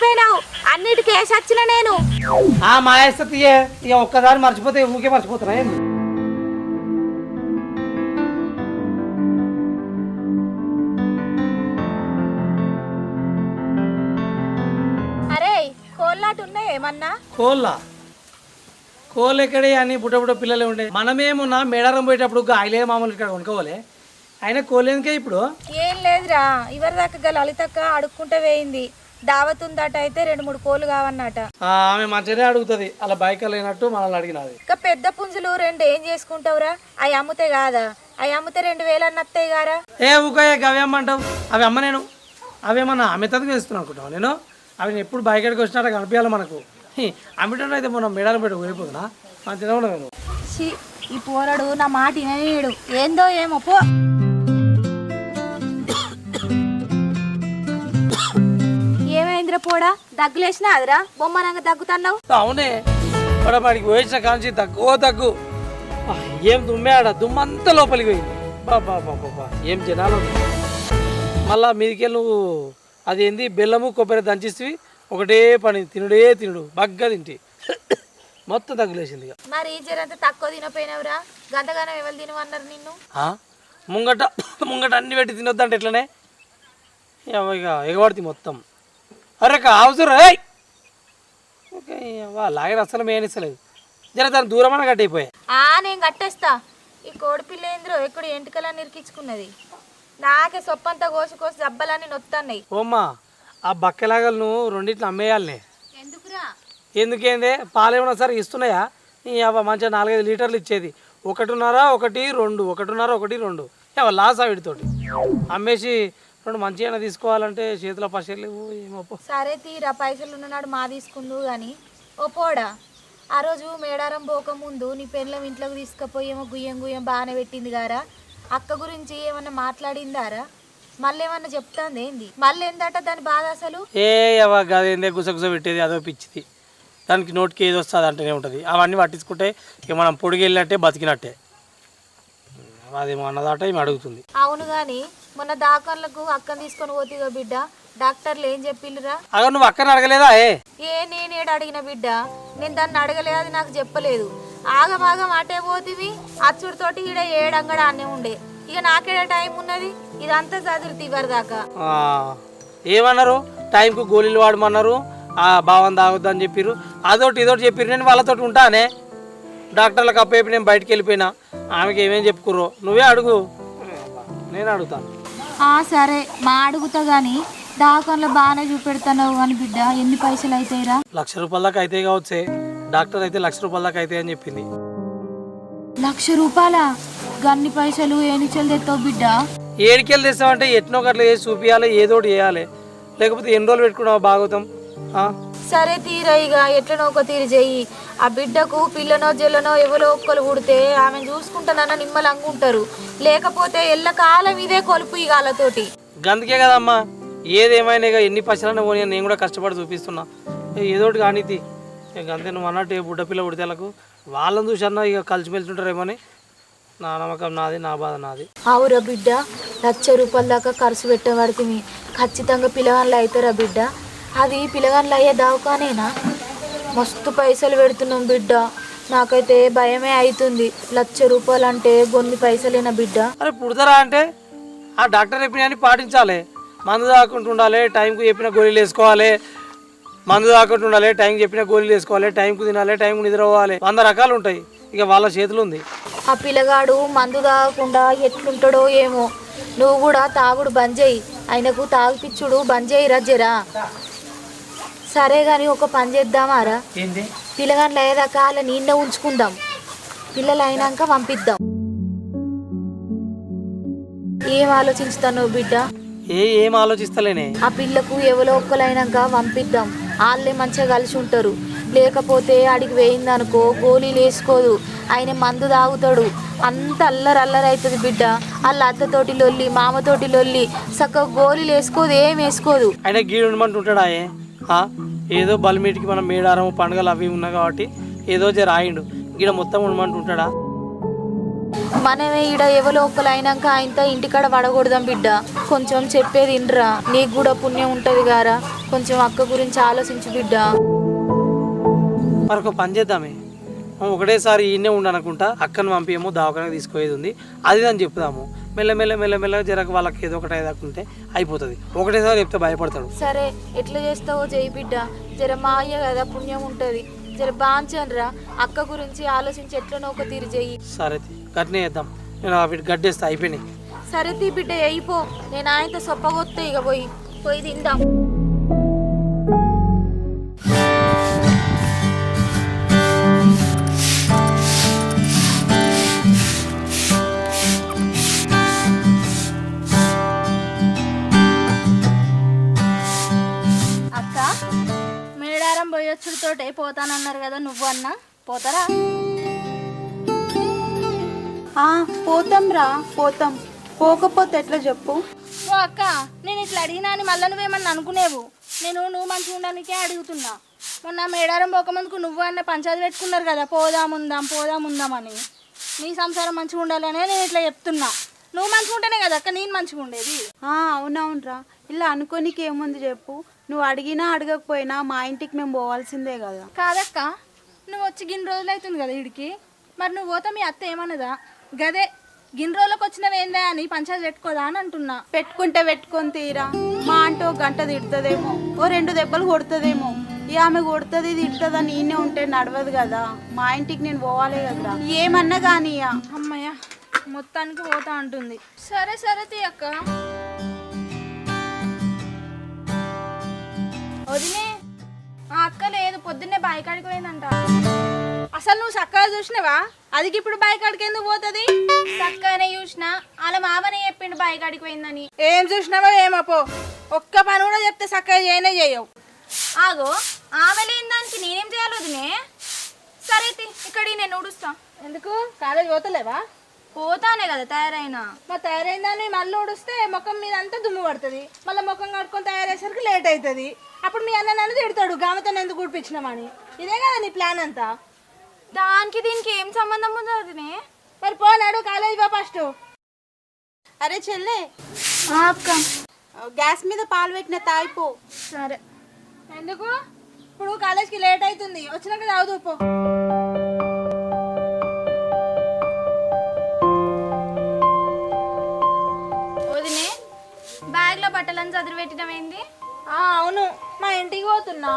మర్చిపోయినావు అన్నిటికీ వేసి వచ్చిన నేను ఆ మాయేస్తే ఇక ఒక్కదారి మర్చిపోతే ఊకే మర్చిపోతున్నా ఏంది అరే కోళ్ళాటు ఉన్నాయి ఏమన్నా కోళ్ళు ఎక్కడే అని బుట్ట పిల్లలే ఉండే మనమేమున్నా మేడారం పోయేటప్పుడు ఆయలే మామూలు ఇక్కడ కొనుక్కోవాలి అయినా కోళ్ళేందుకే ఇప్పుడు ఏం లేదురా ఇవరి దాకా లలితక్క అడుక్కుంటే వేయింది దావత్ ఉందట అయితే 2-3 కోళ్ళు కావన్నట ఆమె మంచిగానే అడుగుతుంది అలా బైక్ లేనట్టు మనల్ని అడిగినది ఇంకా పెద్ద పుంజులు 2 ఏం చేసుకుంటావురా అవి అమ్ముతే కాదా అవి అమ్ముతే 2000 అన్న వస్తాయి గారా ఏ ఊకయ్య అవి అమ్మంటావు అవి అమ్మ నేను అవేమన్నా అమితకు వేస్తున్నాను అనుకుంటావు నేను అవి ఎప్పుడు బైక్ ఎక్కడికి వచ్చినట్టు కనిపించాలి మనకు అమ్మిటో అయితే మనం మేడారం పెట్టి వెళ్ళిపోతున్నా మంచిగా ఉండదు ఈ పోరడు నా మాట వినలేడు ఏందో ఏమో పో ఏమైందిరా పోడా దగ్గులేసినా అదిరా బొమ్మనంగా దగ్గుతున్నావు అవునే వాడికి పోయించిన కాంచి దగ్గు ఏం దుమ్మే ఆడ దుమ్మంతా లోపలికి పోయింది బాబా ఏం జనాలు మళ్ళా మీదికెళ్ళి నువ్వు అదేంది బెల్లము కొబ్బరి దంచిస్తవి ఒకటే పని తినుడు బగ్గా తింటి మొత్తం తగ్గులేసింది ఇక మరి జరంత తక్కువ తినపోయినవురా గంతగానం ఎవరు తినమన్నారు నిన్ను ముంగట అన్ని పెట్టి తినొద్దంటే ఎట్లనే ఇక ఎగబడితే మొత్తం అరే అవసరం లాగని అసలు మేనిస్తలేదు జర దాని దూరమన్నా కట్టయిపోయా నేను కట్టేస్తా ఈ కోడిపిల్ల ఏంద్రో ఎక్కడ ఎంటికలన్నీ ఇరికించుకున్నది నాకే సొప్పంతా కోసి దెబ్బలన్నీ నొత్తన్నాయి ఓమ్మా ఆ బక్కెలాగలను రెండిట్లు అమ్మేయాలనే ఎందుకురా ఎందుకేందే పాలేమన్నా సరే ఇస్తున్నాయా మంచిగా 4-5 లీటర్లు ఇచ్చేది 1.5 1 2 1.5 1 2 లాస్ వీటితోటి అమ్మేసి 2 మంచిగా తీసుకోవాలంటే చేతిలో పైసలు లేవు ఏమో సరే తీరా పైసలు ఉన్ననాడు మా తీసుకుందు కానీ ఓ పోడా ఆ రోజు మేడారం పోకముందు నీ పెళ్ళం ఇంట్లోకి తీసుకుపోయి ఏమో గుయ్యం బాగానే పెట్టింది గారా అక్క గురించి ఏమన్నా మాట్లాడిందారా మళ్ళీ ఏమన్నా చెప్తాంది ఏంది మళ్ళీ ఏందట దాని బాధ అసలు అదేందే గుసగుస పెట్టేది అదో పిచ్చిది దానికి నోటికి ఏది వస్తుంది అంటేనే ఉంటుంది అవన్నీ పట్టించుకుంటే ఇక మనం పొడిగి వెళ్ళినట్టే బతికినట్టే అదేమో అన్నదాట ఏమి అడుగుతుంది అవును గాని మొన్న దాఖలకు అక్కని తీసుకొని పోతీగా బిడ్డ డాక్టర్లు ఏం చెప్పిల్లురా నువ్వు అక్కని అడగలేదా నేనేడు అడిగిన బిడ్డ నేను దాన్ని అడగలేదు అది నాకు చెప్పలేదు ఆగమాగం అటే పోతివి అచ్చుడితోటి ఈడ 7 అంగడ అన్నే ఉండే ఇక నాకేడ టైం ఉన్నది ఇదంతా చదువుతుంది ఇవరిదాకా ఏమన్నారు టైంకు గోళీలు వాడమన్నారు భావం తాగొద్దని చెప్పిర్రు అదొకటి ఇదొకటి చెప్పిర్రు నేను వాళ్ళతో ఉంటానే డాక్టర్లకు అప్పేపి నేను బయటకు వెళ్ళిపోయినా ఆమెకి ఏమేమి చెప్పుకుర్రో నువ్వే అడుగు నేను అడుగుతాను సరే మా అడుగుతా గాని దాఖలో బాగానే చూపెడతావు కానీ బిడ్డ ఎన్ని పైసలు అవుతాయిరా ₹1,00,000 దాకా అయితే కావచ్చే డాక్టర్ అయితే ₹1,00,000 దాకా అయితే అని చెప్పింది ₹1,00,000 గన్ని పైసలు ఏనిచెలు తెస్తావు బిడ్డ ఏడికెళ్ళి తెస్తామంటే ఎట్నో గట్ల చేసి చూపించాలి ఏదోటి చేయాలి లేకపోతే ఎన్ని రోజులు పెట్టుకున్నావు బాగోతాం సరే తీరా ఇక ఎట్లనో ఒక తీరు చెయ్యి ఆ బిడ్డకు పిల్లనో జల్లనో ఎవరో ఒక్కరు పుడితే ఆమెను చూసుకుంటానన్న నిమ్మలంగా ఉంటారు లేకపోతే ఎల్లకాలం ఇదే కొలుపు ఇక వాళ్ళతోటి గందుకే కదమ్మా ఏదేమైనా ఇక ఎన్ని పైసలన్నా పోనీ నేను కూడా కష్టపడి చూపిస్తున్నా ఏదోటి కానీతి ఇక అంతే నువ్వు అన్నట్టు బుడ్డ పిల్ల పుడితేలకు వాళ్ళని చూసన్నా ఇక కలిసిమెలిసి అని నా నమ్మకం నాది నా బాధ నాది అవురా బిడ్డ ₹1,00,000 దాకా ఖర్చు పెట్టబడితే ఖచ్చితంగా పిల్లగాళ్ళు అవుతారా బిడ్డ అది పిల్లగాళ్ళు అయ్యే దావకానేనా మస్తు పైసలు పెడుతున్నాం బిడ్డ నాకైతే భయమే అవుతుంది ₹1,00,000 అంటే కొన్ని పైసలేనా బిడ్డ అరే పుడతారా అంటే ఆ డాక్టర్ చెప్పిన పాటించాలి మందు తాకుండా ఉండాలి టైంకు చెప్పిన గోళీలు వేసుకోవాలి మందు తాకుండా ఉండాలి టైంకి చెప్పిన గోళీలు వేసుకోవాలి టైంకు తినాలి టైంకు నిద్ర పోవాలి 100 రకాలు ఉంటాయి ఇక వాళ్ళ చేతులు ఉంది ఆ పిల్లగాడు మందు తాగకుండా ఎట్లుంటాడో ఏమో నువ్వు కూడా తాగుడు బంద్ చేయి ఆయనకు తాగిపిచ్చుడు బంద్ చేయి రజ్జరా సరే గాని ఒక పని చేద్దామారా పిల్లగాళ్ళు అయ్యేదాకా అలా నిన్న ఉంచుకుందాం పిల్లలు అయినాక పంపిద్దాం ఏం ఆలోచిస్తాను బిడ్డ ఏం ఆలోచిస్తలేనే ఆ పిల్లకు ఎవరో ఒక్కలైనాక పంపిద్దాం వాళ్ళే మంచిగా కలిసి ఉంటారు లేకపోతే ఆడికి వేయిందనుకో గోళీలు వేసుకోదు ఆయన మందు తాగుతాడు అంత అల్లరి అవుతుంది బిడ్డ వాళ్ళ అత్తతోటి లొల్లి మామతోటి లొల్లి చక్కగా గోళీలు వేసుకోదు ఏం వేసుకోదు ఆయన గీడు ఉండమంటుంటాడా ఏదో బలిమీటికి మనం మేడారం పండుగలు అవి ఉన్నాయి కాబట్టి ఏదో రాయిండు గీడ మొత్తం ఉండమంటుంటాడా మనమే ఈడ ఎవరో ఒకరు అయినాక ఆయనతో ఇంటికాడ పడకూడదాం బిడ్డ. కొంచెం చెప్పేది ఇండ్రా, నీకు కూడా పుణ్యం ఉంటుంది గారా. కొంచెం అక్క గురించి ఆలోచించు బిడ్డ. మరొక పని చేద్దామే, మనం ఒకటేసారి ఈయనే ఉండనుకుంటా అక్కను పంపియేమో దవాఖానకి తీసుకుపోయేది ఉంది, అది అని చెప్తాము. మెల్ల జరగ వాళ్ళకి ఏదో ఒకటి అయ్యేదాకుంటే అయిపోతుంది. ఒకటేసారి చెప్తే భయపడతాడు. సరే, ఎట్లా చేస్తావో చెయ్యి బిడ్డ. జర మా అయ్య కదా పుణ్యం ఉంటుంది. జర బాంచనరా, అక్క గురించి ఆలోచించి ఎట్లనో ఒక తీరు చెయ్యి. సరే గట్నే చేద్దాం. నేను వీటి గడ్డేస్తా, అయిపోయినాయి. సరే తీ బిడ్డ, అయిపో. నేను ఆయనతో సొప్పగొత్తే ఇక పోయి తిందాం. పోయొచ్చుడితోటే పోతానన్నారు కదా, నువ్వు అన్నా పోతారా? పోతాం. పోకపోతే ఎట్లా చెప్పు? ఓ అక్క, నేను ఇట్లా అడిగినా అని మళ్ళీ నువ్వేమన్నా అనుకునేవు. నువ్వు మంచిగా ఉండడానికే అడుగుతున్నా. మొన్న మేడారం పోకముందుకు నువ్వు అన్న పంచాయతీ పెట్టుకున్నారు కదా, పోదాముందాం అని. నీ సంసారం మంచిగా ఉండాలనే నేను ఇట్లా చెప్తున్నా. నువ్వు మంచిగా ఉంటేనే కదా అక్క నేను మంచిగా ఉండేది. అవునవునరా, ఇలా అనుకోనికి ఏముంది చెప్పు. నువ్వు అడిగినా అడగకపోయినా మా ఇంటికి మేము పోవాల్సిందే కదా. కాదక్క, నువ్వు వచ్చి గిన్ని రోజులు అవుతుంది కదా ఇడికి, మరి నువ్వు పోతా మీ అత్త ఏమన్నదా? గదే గిన్ని రోజులకు వచ్చినవేందా అని పంచాయతీ పెట్టుకోదా అని అంటున్నా. పెట్టుకొని తీరా. మా అంటే ఒక గంట తిడుతుందేమో, ఓ 2 దెబ్బలు కొడుతుందేమో. ఆమె కొడుతుంది తిడుతుందని నేనే ఉంటే నడవదు కదా. మా ఇంటికి నేను పోవాలి కదా, ఏమన్నా కానీ. అమ్మయ్య, మొత్తానికి పోతా అంటుంది. సరే తీ అక్క. వదినే, ఆ అక్క లేదు, పొద్దున్నే బాయి కాడికి పోయిందంట. అసలు నువ్వు చక్కగా చూసినావా? అది ఇప్పుడు బాయి కాడికి ఎందుకు పోతుంది? చక్కగానే చూసినా, అలా మామనే చెప్పిండు బాయి కాడికి పోయిందని. ఏం చూసినావో ఏమో పో. ఒక్క పని కూడా చెప్తే చక్కగా చేయవు. ఆగో, ఆమె లేని దానికి నేనేం చేయాలి వదినే? సరే ఇక్కడికి నేను ఊడుస్తా. ఎందుకు కాలేజ్ పోతలేవా? పోతానే కదా తయారైనా. మరి తయారైందని మళ్ళీ ఊడిస్తే ముఖం మీద అంతా దుమ్ము పడుతుంది. మళ్ళీ ముఖం కట్టుకొని తయారయ్యేసరికి లేట్ అవుతుంది. అప్పుడు మీ అన్న నన్ను తిడతాడు, గామతో ఎందుకు గుడిపించినామని. ఇదే కదా నీ ప్లాన్ అంతా? దానికి దీనికి ఏం సంబంధం ఉందో వదినే? మరి పోనాడు కాలేజ్ పో ఫస్ట్. అరే చెల్లె, అక్క, గ్యాస్ మీద పాలు పెట్టిన తాగిపో. సరే. ఎందుకు? ఇప్పుడు కాలేజ్కి లేట్ అవుతుంది, వచ్చినాక తాగుదు పో. వదినే, బ్యాగ్లో బట్టలను చదివి పెట్టడం ఏంది? అవును, మా ఇంటికి పోతున్నా.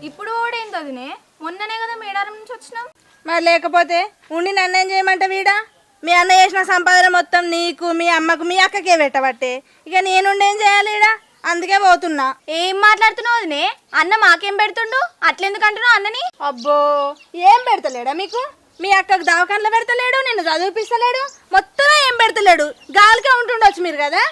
ఇప్పుడు ఓడేంది వదినే? మొన్ననే కదా మేడారం నుంచి వచ్చినాం. మరి లేకపోతే ఉండి నన్ను ఏం చేయమంట వీడా? మీ అన్న చేసిన సంపాదన మొత్తం నీకు, మీ అమ్మకు, మీ అక్కకే పెట్టబట్టే. ఇక నేనుండి ఏం చేయాలి ఈడ? అందుకే పోతున్నా. ఏం మాట్లాడుతున్నావు వదినే? అన్న మాకేం పెడుతుండు? అట్లెందుకు అంటున్నావు అన్నని? అబ్బో, ఏం పెడతలేడా మీకు? మీ అక్కకు దవాఖానలో పెడతలేడు, నిన్ను చదివిపిస్తలేడు, మొత్తం ఏం పెడతలేడు. గాలికే ఉంటుండొచ్చు మీరు కదా.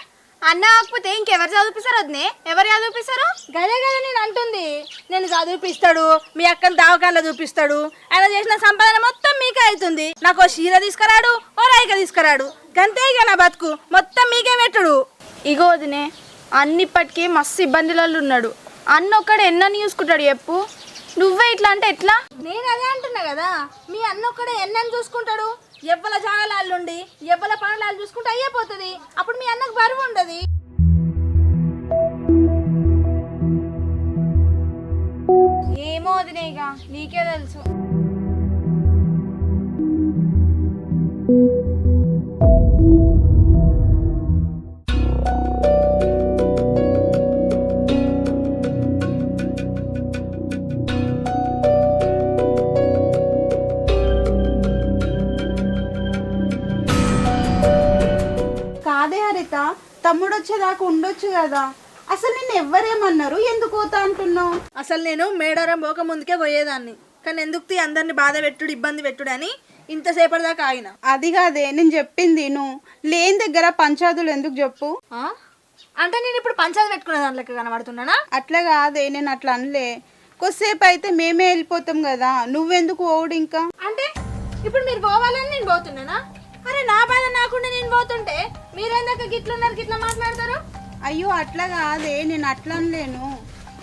అన్న కాకపోతే ఇంకెవరు చదివిపిస్తారు వదినే? ఎవరు చదివిపిస్తారు? గదే కదా నేను అంటుంది. నేను చదివిపిస్తాడు, మీ అక్కను దవాఖానలో చూపిస్తాడు. ఆయన చేసిన సంపాదన మొత్తం మీకే అవుతుంది. నాకు ఓ చీర తీసుకురాడు, ఓ రైక తీసుకురాడు. గంతే ఇక నా బతుకు మొత్తం మీకే పెట్టుడు. ఇగో వదినే, అన్నిప్పటికీ మస్తు ఇబ్బందులలో ఉన్నాడు. అన్న ఒక్కడు ఎన్నని చూసుకుంటాడు చెప్పు? నువ్వే ఇట్లా అంటే ఎట్లా? నేను అదే అంటున్నా కదా, మీ అన్న ఒక్కడే ఎన్నని చూసుకుంటాడు. ఎవ్వల జాగాలాళ్ళుండి ఎవ్వల పనులు చూసుకుంటే అయ్యిపోతుంది. అప్పుడు మీ అన్నకు బరువు ఉండదు. ఏమో వదినే, ఇక నీకే తెలుసు. కాదే హరిత, తమ్ముడు వచ్చేదాకా ఉండొచ్చు కదా. అసలు నిన్ను ఎవ్వరేమన్నారు? ఎందుకు పోతా అంటున్నావు? అసలు నేను మేడారం పోక ముందుకే పోయేదాన్ని, కానీ ఎందుకు అందరిని బాధ పెట్టుడు, ఇబ్బంది పెట్టుడు అని ఇంతసేపటి దాకా ఆగిన. అది కాదే నేను చెప్పింది, నువ్వు లేని దగ్గర పంచాయతీలు ఎందుకు చెప్పు? అంటే నేను ఇప్పుడు పంచాయతీ పెట్టుకునే దాంట్లోకి కనబడుతున్నానా? అట్లా కాదే, నేను అట్లా అనలే. కొద్దిసేపు అయితే మేమే వెళ్ళిపోతాం కదా, నువ్వెందుకు పోవుడు ఇంకా? అంటే ఇప్పుడు మీరు పోవాలని నేను పోతున్నానా? అరే నా బాధ నాకుండా నేను పోతుంటే మీరెందాక గిట్లున్నారు, గిట్లా మాట్లాడతారు? అయ్యో అట్లా కాదే, నేను అట్లా అనలేను.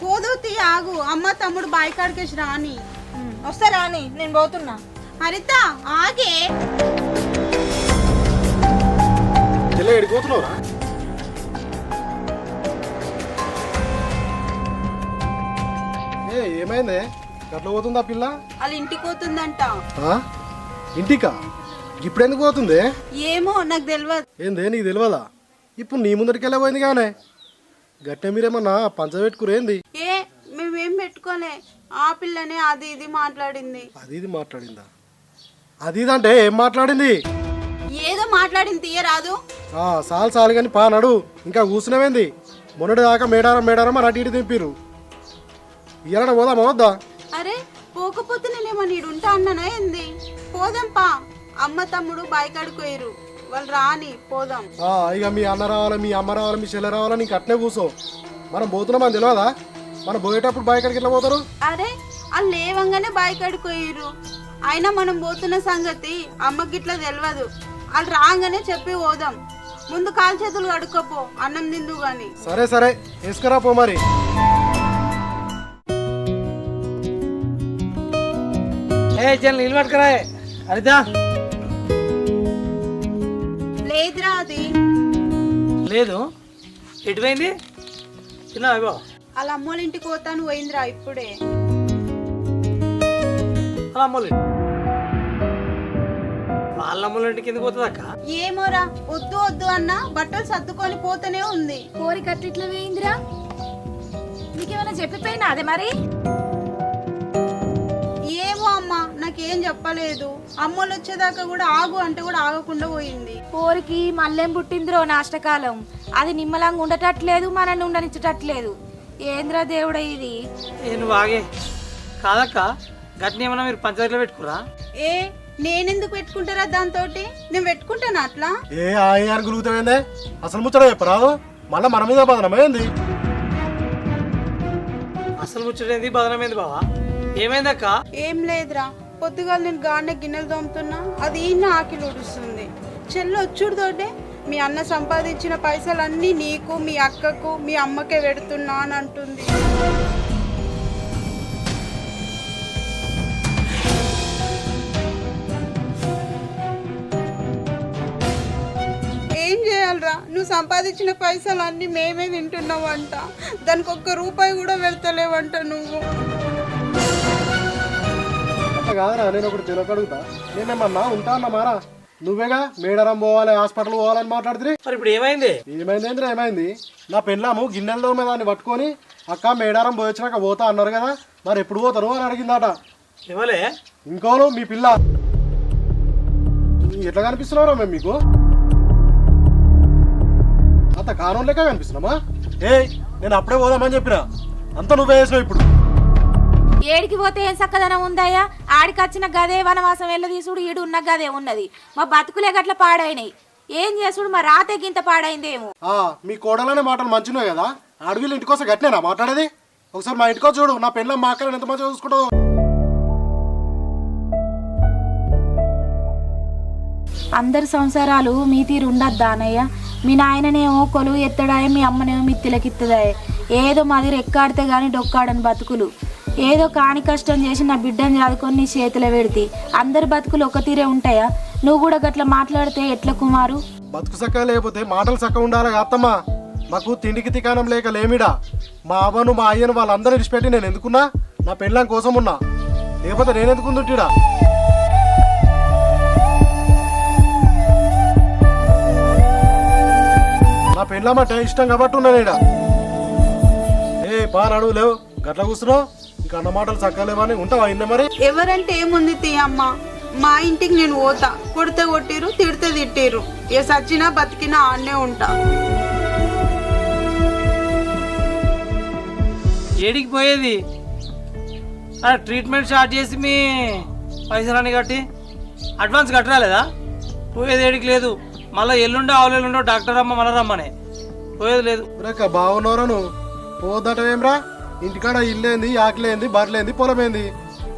పోదు తీ, ఆగు. అమ్మ తమ్ముడు బాయ్ కాడికేసి రాని. వస్తారా అని నేను పోతున్నా. హరిత ఆగే చెల్లె ఎడిపోతున్నావురా? ఏమైందే గట్ల పోతుందా పిల్ల? వాళ్ళ ఇంటికి పోతుందంట. ఇంటికా? ఇప్పుడు ఎందుకు పోతుంది? ఏమో నాకు తెలియదు. ఏందే నీకు తెలియదా? ఇప్పుడు నీ ముందరికి వెళ్ళే పోయింది కానీ గట్టే మీరేమన్నా పంచబెట్టుకురేంది? మేమేం పెట్టుకోలే, ఆ పిల్లనే అది ఇది మాట్లాడింది. అది ఇది మాట్లాడిందా? అది ఇది అంటే ఏం మాట్లాడింది? ఏదో మాట్లాడింది, తీయరాదు. సాలు సాలు కానీ పా నడు. ఇంకా కూర్చునేవేంది? మొన్నటి దాకా మేడారం మేడారం అని అటు ఇటు దింపిరు. ఇయ్యాలన్నా పోదామా వద్దా? అరే పోకపోతే నేనేమో నీడుంటా అన్నానా ఏంది? పోదాంపా. అమ్మ తమ్ముడు బాయికాడికి పోయిరు, వాళ్ళు రాని పోదాం. ఇక మీ అన్న రావాలి, మీ అమ్మ రావాలి, మీ చెల్లె రావాలి, నీకు అట్నే కూర్చో. మనం పోతున్నామని తెలియదా? మనం పోయేటప్పుడు బాయికాడికి ఎట్లా పోతారు? అరే వాళ్ళు లేవంగానే బాయికాడికి పోయిరు. అయినా మనం పోతున్న సంగతి అమ్మకి ఇట్లా తెలియదు. వాళ్ళు రాగానే చెప్పి పోదాం. ముందు కాలు చేతులు కడుక్కోపో, అన్నం తిందు గాని. సరే సరే వేసుకురా పో మరి. చెల్లి నీళ్ళు పట్టుకురా హరిత. లేదురా అది లేదు, ఎటుపోయింది? తిన్నావా? వాళ్ళ అమ్మోళ్ళ ఇంటికి పోతాను పోయిందిరా ఇప్పుడే. వాళ్ళ అమ్మోళ్ళు వాళ్ళ అమ్మోళ్ళ ఇంటికి ఎందుకు పోతుంది అక్క? ఏమోరా, వద్దు వద్దు అన్న బట్టలు సర్దుకొని పోతూనే ఉంది. కోరిక ఇట్లా వేయిందిరా? నీకేమైనా చెప్పిపోయినా అదే మరి? ఏమో అమ్మా, నాకేం చెప్పలేదు. అమ్మోళ్ళు వచ్చేదాకా కూడా ఆగు అంటే కూడా ఆగకుండా పోయింది. కోరికి మళ్ళేం పుట్టిందిరో నాష్టకాలం. అది నిమ్మలంగా ఉండటట్లేదు, మనల్ని ఉండనిచ్చటట్లేదు. ఏంద్రా దేవుడా ఇది? నువ్వు ఆగే. కాదక్క, గట్ని ఏమన్నా మీరు పంచదారలో పెట్టుకురా? నేనెందుకు పెట్టుకుంటారా దాంతో? నేను పెట్టుకుంటాను అట్లా. గులుగుతావేందే? అసలు ముచ్చట చెప్పరాదు, మళ్ళీ మన మీద బదనమైంది. అసలు ముచ్చటేంది, బదనమైంది బావా? ఏమైందక్క? ఏం లేదురా, పొద్దుగా నేను గానే గిన్నెలు తోముతున్నా, అది ఈయన ఆకిలి ఉడుస్తుంది. చెల్లి వచ్చుడుతోటే మీ అన్న సంపాదించిన పైసలన్నీ నీకు, మీ అక్కకు, మీ అమ్మకే పెడుతున్నా అని అంటుంది. ఏం చేయాలరా? నువ్వు సంపాదించిన పైసలన్నీ మేమే తింటున్నావంట, దానికి ఒక్క రూపాయి కూడా వెళ్తలేవంట నువ్వు. కాదరా, నేను ఒకటి తెలియకడుగుతా. నేనేమన్నా ఉంటా అన్నమారా? నువ్వేగా మేడారం పోవాలి, హాస్పిటల్ పోవాలని మాట్లాడుతుంది. మరి ఇప్పుడు ఏమైంది? ఏమైందేంద్రా ఏమైంది? నా పెళ్ళాము గిన్నెలతో మీద దాన్ని పట్టుకొని అక్క మేడారం పోయొచ్చినాక పోతా అన్నారు కదా, మరి ఎప్పుడు పోతారు అని అడిగిందట. ఇవ్వలే ఇంకోను మీ పిల్ల. ఎట్లా కనిపిస్తున్నారా మేము మీకు? అంత కారణం లెక్క కనిపిస్తున్నామా? నేను అప్పుడే పోదామని చెప్పినా, అంతా నువ్వే వేసినావు. ఇప్పుడు ఏడికి పోతే ఏం చక్కదనం ఉందయ్యా? ఆడికి వచ్చిన గదే వనవాసం వెళ్ళ తీసుడు, ఈడు ఉన్న గదే ఉన్నది. మా బతుకులే గట్ల పాడైనాయి. ఏం చేసుడు మా రాతే గింత పాడైందేమో. మీ కోడలనే మాటలు మంచినవి కదా, అడవిలు ఇంటికోసం గట్టినేనా మాట్లాడేది? ఒకసారి మా ఇంటికో చూడు, నా పెళ్ళ మా అక్కని ఎంత మంచిగా చూసుకుంటావు. అందరి సంసారాలు మీ తీరు ఉండద్దా అన్నయ్య? మీ నాయననేమో కొలువు ఎత్తడాయ, మీ అమ్మనేమో మిత్తిలకిత్తదాయ. ఏదో మాది రెక్కాడితే గాని డొక్కాడని బతుకులు. ఏదో కాని కష్టం చేసి నా బిడ్డని చదువుకొని నీ చేతిలో పెడితే అందరి బతుకులు ఒక తీరే ఉంటాయా? నువ్వు కూడా గట్లా మాట్లాడితే ఎట్లా కుమారు? బతుకు చక్కగా లేకపోతే మాటలు చక్కగా ఉండాలి అత్తమ్మా. మాకు తిండికి తికానం లేక లేమిడా. మా అవ్వను మా అయ్యను వాళ్ళందరూ విడిచిపెట్టి నేను ఎందుకున్నా? నా పెళ్ళాం కోసం ఉన్నా, లేకపోతే నేను ఎందుకుంటుంటిడా? నా పెళ్ళామంటే ఇష్టం కాబట్టి ఉన్నాను ఈడ. బాగా నడువు లేవు, గట్ల కూర్చున్నావు. ఇంకా అన్న మాటలు చక్కలేమని ఉంటావా ఇన్న? మరి ఎవరంటే ఏముంది తీయమ్మ, మా ఇంటికి నేను పోతా. కొడితే కొట్టిరు, తిడితే తిట్టిరు. ఏ సచ్చినా బతికినా ఆడనే ఉంటా. ఏడికి పోయేది? ట్రీట్మెంట్ స్టార్ట్ చేసి మీ పైసలన్నీ కట్టి అడ్వాన్స్ కట్టరాలేదా? పోయేది ఏడికి లేదు. మళ్ళీ ఎల్లుండో ఆవులెల్లుండో డాక్టర్ అమ్మ మళ్ళీ రమ్మనే, పోయేది లేదు. బాగున్నారా నువ్వు? పోదటమేమ్రా? ఇంటికాడ ఇల్లేంది, ఆకలేంది, బర్లేంది, పొలమేంది?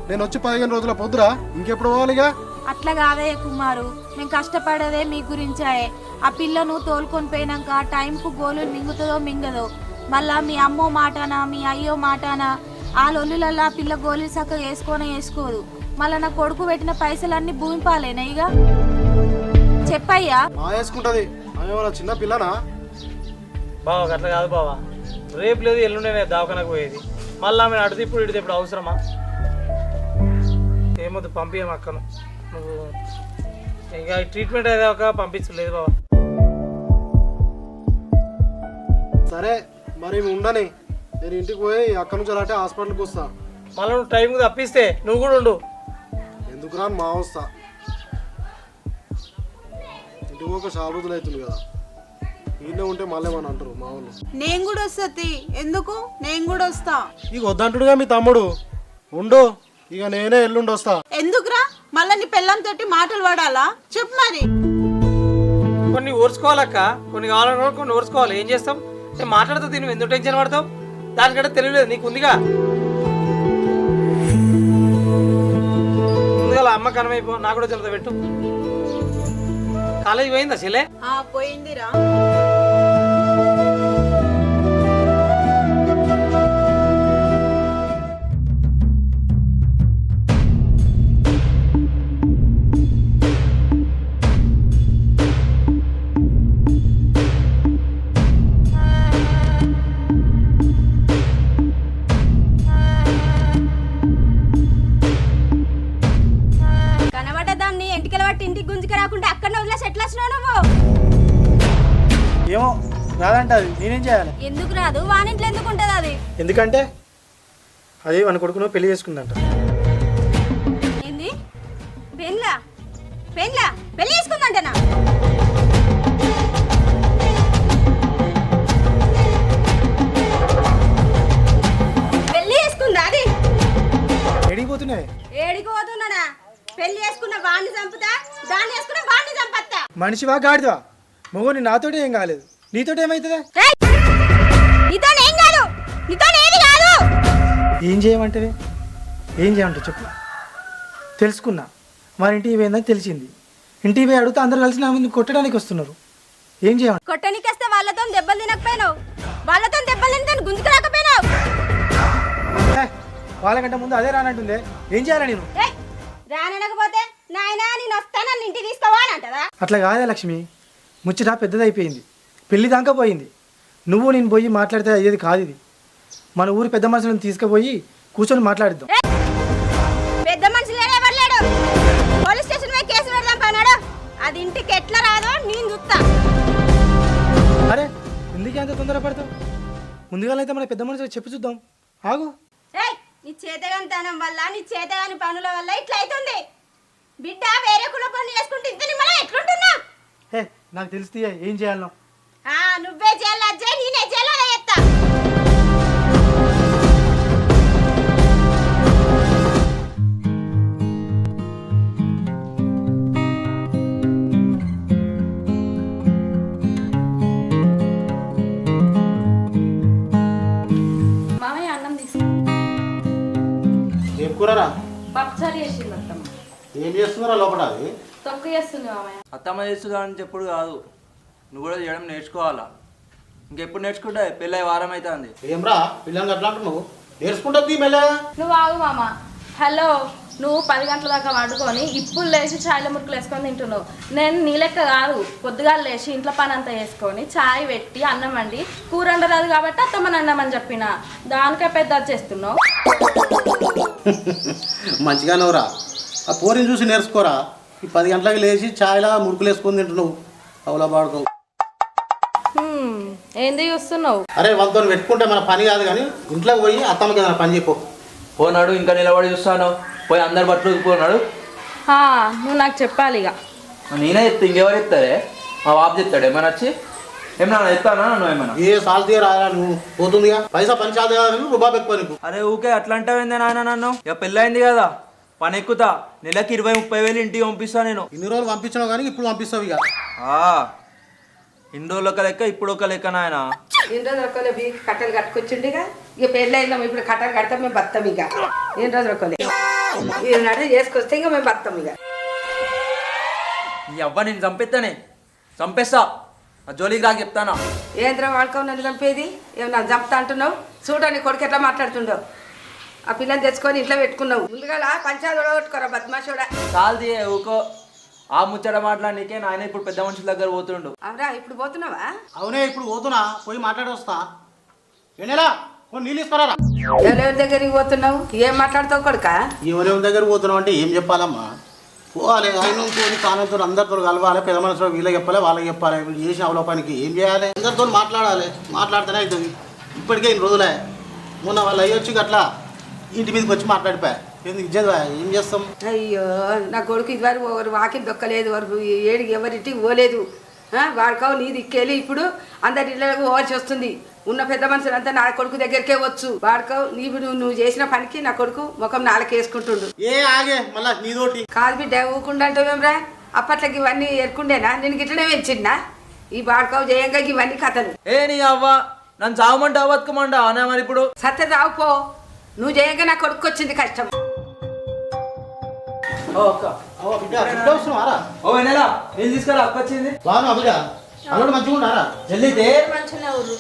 నేను వచ్చి 15 రోజుల పొద్దురా, ఇంకెప్పుడు పోవాలిగా? అట్లా కాదే కుమారు, మేము కష్టపడేదే మీ గురించాయే. ఆ పిల్లను తోలుకొని పోయినాక టైంకు గోలు మింగుతుందో మింగదో, మళ్ళా మీ అమ్మో మాటానా మీ అయ్యో మాటానా ఆ లొల్లులల్లా పిల్ల గోళీలు చక్కగా వేసుకోదు. మళ్ళీ నా కొడుకు పెట్టిన పైసలన్నీ భూమి పాలేనా ఇక చెప్పయ్యా. మా వేసుకుంటది ఆమె వాళ్ళ చిన్న పిల్లనా? బావ అట్లా కాదు బావా, రేపు లేదు ఎల్లుండే దావకనకు పోయేది, మళ్ళీ ఆమె అడితే ఇప్పుడు ఇడితే ఇప్పుడు అవసరమా? ఏమొద్దు పంపించాము అక్కను, నువ్వు ఇంకా ట్రీట్మెంట్ అయ్యాక పంపించలేదు బావా. సరే మరి ఉండని, నేను ఇంటికి పోయి అక్కడి నుంచి అలాంటి హాస్పిటల్కి వస్తా. మళ్ళీ నువ్వు టైంకి తప్పిస్తే నువ్వు కూడా ఉండు. ఎందుకు రాను మా వస్తా, ఇంటికి ఒక చాలా రోజులు అవుతుంది కదా, ఈయన ఉంటే మళ్ళీ ఏమని అంటారు మా వాళ్ళు. నేను కూడా వస్తుంది, ఎందుకు నేను కూడా వస్తా. ఇక వద్దంటుడుగా మీ తమ్ముడు, ఉండు ఇక నేనే ఎల్లుండి వస్తా. ఎందుకురా మళ్ళీ నీ పెళ్ళంతో మాటలు పడాలా? చెప్పు మరి. కొన్ని ఓర్చుకోవాలక్క, కొన్ని కావాలనుకో కొన్ని ఓర్చుకోవాలి. ఏం చేస్తాం? నేను మాట్లాడుతూ నువ్వు ఎందుకు టెన్షన్ పడతావు? దానికంటే తెలియలేదు నీకు ఉందిగా. ముందుగా అమ్మ కనమైపో, నాకు కూడా తెలుతా పెట్టు. కాలేజీ పోయిందా చెల్లె? పోయిందిరా. కనబడ్డదాన్ని ఎంటికల బట్టి ఇంటికి గుంజుకు రాకుండా అక్కడ వదిలేసి ఎట్లా వచ్చినావు నువ్వు? ఏమో రాదంటది, నేనేం చేయాలి? ఎందుకు రాదు? వానింట్లో ఎందుకు ఉంటుంది అది? ఎందుకంటే అది మన కొడుకును పెళ్లి చేసుకుందంట. ఏంది? పెళ్ళా పెళ్ళా పెళ్లి చేసుకుందంటనా? పెళ్లి చేసుకుందా అది? ఎడిగిపోతున్నాయి. ఏడికి పోతున్నానా? పెళ్లి చేసుకున్న వాడిని చంపుతా, దాన్ని చేసుకున్న వాడిని చంపత్తా. మనిషివా గాడిదా? మగోని నాతోటే ఏం కాలేదు, నీతోటి ఏమవుతుందా? నీతో ఏం కాదు, నీతో ఏది కాదు. ఏం చేయమంటే ఏం చేయమంటావు చెప్పు. తెలుసుకున్నా మరి ఇంటికి పోయిందని తెలిసింది. ఇంటికి పోయి అడిగితే అందరు కలిసి నా ముందు కొట్టడానికి వస్తున్నారు. ఏం చేయమంట? కొట్టనికేస్తే వాళ్ళతో దెబ్బలు తినకపోయినావు, వాళ్ళతో దెబ్బలు తిని గుంజుకు రాకపోయినావు. వాళ్ళకంటే ముందు అదే రానంటుందే, ఏం చేయాలి నేను? రానకపోతే నాయనా నేను వస్తానని ఇంటికి తీసుకోవాలంటదా? అట్లా కాదే లక్ష్మి, ముచ్చట పెద్దదైపోయింది, పెళ్లి దాకా పోయింది. నువ్వు నేను పోయి మాట్లాడితే అయ్యేది కాదు ఇది. మన ఊరి పెద్ద మనుషులను తీసుకుపోయి కూర్చొని మాట్లాడిద్దాం. పెద్ద మనుషులు ఎవరు లేడు, పోలీస్ స్టేషన్ పోయి కేసు పెడదాం పన్నాడు. అది ఇంటికి ఎట్లా రాదో నేను చూస్తా. అరే ఎందుకు అంత తొందరపడతావు? ముందుగానైతే మన పెద్ద మనుషులకు చెప్పి చూద్దాం, ఆగు. నీ చేతగానితనం వల్ల, నీ చేతగాని పనుల వల్ల ఇట్లా అవుతుంది. బిడ్డ వేరే కుల పనులు చేసుకుంటే ఇద్దరిని మనం ఎట్లుంటున్నా? హే నాకు తెలిస్తే ఏం చేయాలనో. నువ్వే చేయాలి అజ్జయ్, నేనే చేయాలి ఎత్తా. మామయ్య అన్నం తీసు. ఏం కూరరా? పప్పుచారు చేసింది అత్తమ్మ. ఏం చేస్తున్నారా లోపల? అది తొక్కు చేస్తుంది మామయ్య. అత్తమ్మ చేస్తుందా అని చెప్పుడు కాదు, నువ్వు కూడా చేయడం నేర్చుకోవాలా. ఇంకెప్పుడు నేర్చుకుంటా? పెళ్ళై వారం అవుతుంది. ఏమ్రా పిల్లలు అట్లా అంటున్నావు? నేర్చుకుంటుంది మెల్లగా. నువ్వు ఆగు మామ. హలో, నువ్వు 10 గంటల దాకా వండుకొని ఇప్పుడు లేచి చాయ్ల మురుకులు వేసుకొని తింటున్నావు. నేను నీ లెక్క కాదు, పొద్దుగా లేచి ఇంట్లో పని అంతా వేసుకొని చాయ్ పెట్టి అన్నం వండి కూర వండరాదు కాబట్టి అత్తమ్మని అన్నామని చెప్పిన దానికే పెద్ద చేస్తున్నావు. మంచిగా నవ్వురా, ఆ పోరిని చూసి నేర్చుకోరా. ఈ 10 గంటలకు లేచి ఛాయ్లా మురుకులు వేసుకొని తింటున్నావు, అవులా పాడుకోవు. ఏంది చూస్తున్నావు? అరే వాళ్ళతో పెట్టుకుంటే మన పని కాదు, కానీ ఇంట్లోకి పోయి అత్తమ్మకి ఏదైనా పని చెప్పు. పోనాడు ఇంకా నిలబడి చూస్తాను, పోయి అందరు బట్టలు పోనాడు. నువ్వు నాకు చెప్పాలి ఇక. నేనే చెప్తా, ఇంకెవరు చెప్తారే? మా బాబు చెప్తాడు ఏమైనా వచ్చి. ఏమన్నా చెప్తానా నువ్వు ఏమైనా? ఏ సాల్ తీయరా నువ్వు, పోతుందిగా పైసా పని చాలు కదా, రుబాబు ఎక్కువ నీకు. అరే ఊకే అట్లా అంటావేందే నాయన నన్ను? ఇక పెళ్ళయింది కదా, పని ఎక్కుతా, నెలకి 20-30 వేలు ఇంటికి పంపిస్తా నేను. ఇన్ని రోజులు పంపించినావు కానీ ఇప్పుడు పంపిస్తావు ఇక. ఇన్ని రోజులు ఒక లెక్క, ఇప్పుడు ఒక లెక్క నాయన. ఎన్ని రోజులు ఒక్కలే కట్టలు కట్టుకొచ్చిండిగా, ఇక పెళ్ళి అయిందాం, ఇప్పుడు కట్టలు కడతాం, మేము బతాం. ఇక ఎన్ని రోజులు ఒక్కలే ఈనాడు చేసుకొస్తే ఇక మేము బతాం. ఇక ఈ అవ్వ నేను చంపేస్తానే, చంపేస్తా. ఆ జోలికి రాక చెప్తానా? ఏంద్ర వాడుకో నన్ను చంపేది? ఏమన్నా చంపుతా అంటున్నావు? చూడండి కొడుకు ఎట్లా మాట్లాడుతుండో. ఆ పిల్లని తెచ్చుకొని ఇంట్లో పెట్టుకున్నావు ముందుగా పంచాయతీ కొట్టుకోరా బద్మాషోడా. చాలు తీయే ఊకో. ఆ ముచ్చట మాట్లాడనీకే నాయన ఇప్పుడు పెద్ద మనుషుల దగ్గర పోతుండు. అవురా ఇప్పుడు పోతున్నావా? అవునే ఇప్పుడు పోతున్నా, పోయి మాట్లాడి వస్తా. ఏంటేలా కొన్ని నీళ్ళు ఇస్తారా? ఎవరెవరి దగ్గరికి పోతున్నావు? ఏం మాట్లాడతావు కొడుక? ఎవరెవరి దగ్గర పోతున్నావు అంటే ఏం చెప్పాలమ్మా? పోవాలి, ఆయనతో తానంతో అందరితో కలవాలి, పెద్ద మనుషులు వీళ్ళకి చెప్పాలి వాళ్ళకి చెప్పాలి. వీళ్ళు చేసిన అవలోపానికి ఏం చేయాలి? అందరితో మాట్లాడాలి, మాట్లాడితేనే అవుతుంది. ఇప్పటికే ఇన్ని రోజులే, మొన్న వాళ్ళు అయ్యొచ్చి అట్లా ఇంటి మీదకి వచ్చి మాట్లాడిపోయా. ఎందుకు ఇచ్చేది? ఏం చేస్తాం? అయ్యో నా కొడుకు ఇదివరకు ఒకరు వాకిలు దొక్కలేదు, వరకు ఏడికి ఎవరింటికి పోలేదు. వాడుకావు నీ దిక్కెళ్ళి ఇప్పుడు అందరి ఇళ్ళకు పోవాల్సి వస్తుంది. ఉన్న పెద్ద మనుషులంతా నా కొడుకు దగ్గరికే వచ్చు. వాడుకావు నువ్వు చేసిన పనికి నా కొడుకు ముఖం నాలుకేసుకుంటుండు. ఏ ఆగే మళ్ళా నీతోటి కాదు బిడ్డ ఊకుండా అంటావేమ్రా? అప్పట్లకి ఇవన్నీ ఎరుకుండేనా? నేను గిట్లనే పెంచిందా? ఈ బాడకావు జయంగా ఇవన్నీ కథలు. ఏ నీ అవ్వ నన్ను చావమంటా బతుకమంటా అనే మరి ఇప్పుడు సత్య చావుపో. నువ్వు జయంగా నా కొడుకు వచ్చింది కష్టం. ఓ వెనెలా నేను తీసుకురా అక్క వచ్చింది. అల్లుడు మంచిగా ఉన్నారా? చెల్లితే మంచిగా ఊరు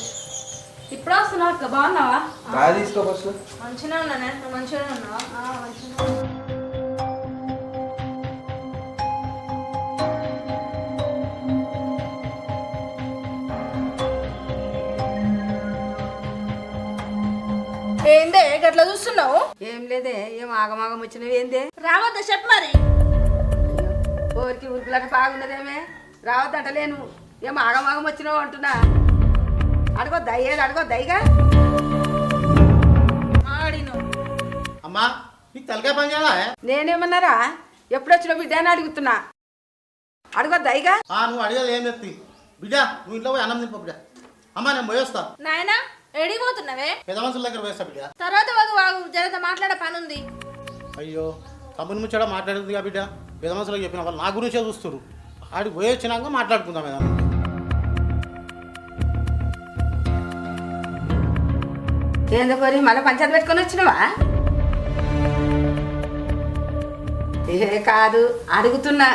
ఇప్పుడు వస్తున్నావు అక్క. బాగున్నావా? కాదు తీసుకో ఫస్ట్. మంచిగా ఉన్నానే. నువ్వు మంచిగా ఉన్నావా? మంచిగా. ఏందే గట్లా చూస్తున్నావు? ఏం లేదే, ఏం ఆగమాగం వచ్చినవి ఏందే? రావద్దా చెప్పు మరి. ఊరికి ఊరికిలాట బాగున్నదేమే, రావద్దంటలేను. ఏం ఆగమాగం వచ్చినావు అంటున్నా. అడగొద్దా? ఏడు అడగొద్దాయిగా. అమ్మా నీకు తలకాయ పని చేయాలా? నేనేమన్నారా? ఎప్పుడొచ్చినా బిడ్డ అని అడుగుతున్నా. అడగొద్దాయిగా. నువ్వు అడిగేది ఏం చెప్తి బిడ్డ? నువ్వు ఇంట్లో పోయి అన్నం తింప బిడ్డ. అమ్మా నేను పోయేస్తా. నాయనా ఎడిగిపోతున్నావే? పెద్ద మనుషుల దగ్గర పోయేస్తా బిడ్డ. తర్వాత వాగు జరత మాట్లాడే పని ఉంది. అయ్యో తమ్ముని ముచ్చట మాట్లాడుతుంది బిడ్డ. పెద్ద మనుషులకు చెప్పిన వాళ్ళు నా గురించే చూస్తారు. ఆడికి పోయి వచ్చినాక మాట్లాడుకుందాం ఏదన్నా. ఏందో మరి మళ్ళీ పంచాయతీ పెట్టుకొని వచ్చినావా? ఏ కాదు అడుగుతున్నా.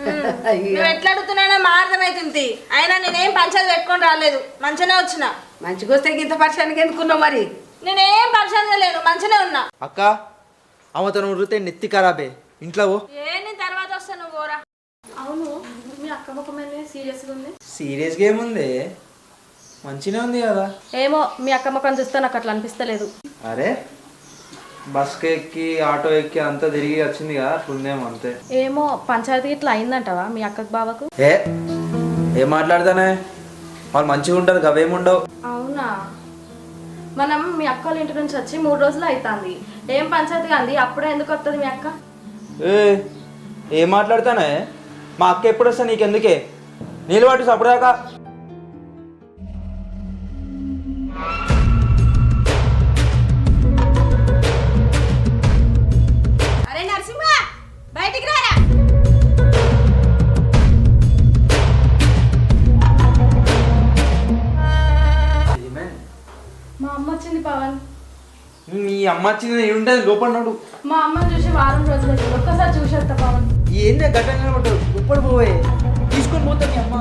నువ్వు ఎట్లా అడుగుతున్నానో మా అర్థమైతుంది. అయినా నేనేం పంచాయతీ పెట్టుకొని రాలేదు, మంచిగానే వచ్చిన. మంచిగా వస్తే ఇంత పరిశానికి ఎందుకున్నావు మరి? నేనేం పరిశానగా లేను, మంచిగానే ఉన్నా. అక్క అమ్మతో ఉరితే నెత్తి ఖరాబే. ఇంట్లో నేను తర్వాత వస్తా, నువ్వు పోరా. అవును మీ అక్క ముఖం సీరియస్గా ఉంది. సీరియస్గా ఏముంది? మంచిగా ఉంది కదా. ఏమో మీ అక్క ముఖం చూస్తే నాకు అట్లా అనిపిస్తలేదు. అరే బస్కి ఎక్కి ఆటో ఎక్కి అంతా తిరిగి వచ్చిందిగా, అట్లుందేమో అంతే. ఏమో పంచాయతీ ఇట్లా అయిందంటవా మీ అక్కకు బావకు? ఏం మాట్లాడతానే, వాళ్ళు మంచిగా ఉంటారు గవేముండవు. అవునా? మనం మీ అక్క వాళ్ళ ఇంటి నుంచి వచ్చి 3 రోజులు అవుతుంది. ఏం పంచాయతీ అంది, అప్పుడే ఎందుకు వస్తుంది మీ అక్క? ఏం మాట్లాడతానే? మా అక్క ఎప్పుడు వస్తా నీకెందుకే? నీళ్ళు పట్టు సప్పుడాకా. అరే నరసింహ బయటికి రారా. మా అమ్మ వచ్చింది పవన్. మీ అమ్మ వచ్చింది ఉంటుంది లోపడినాడు. మా అమ్మని చూసి వారం రోజులు అవుతుంది, ఒక్కసారి చూసేస్తా పవన్. ఏందే గట్టంగా పడ్డాడు, ఎప్పుడు పోవే తీసుకొని పోతా మీ అమ్మ.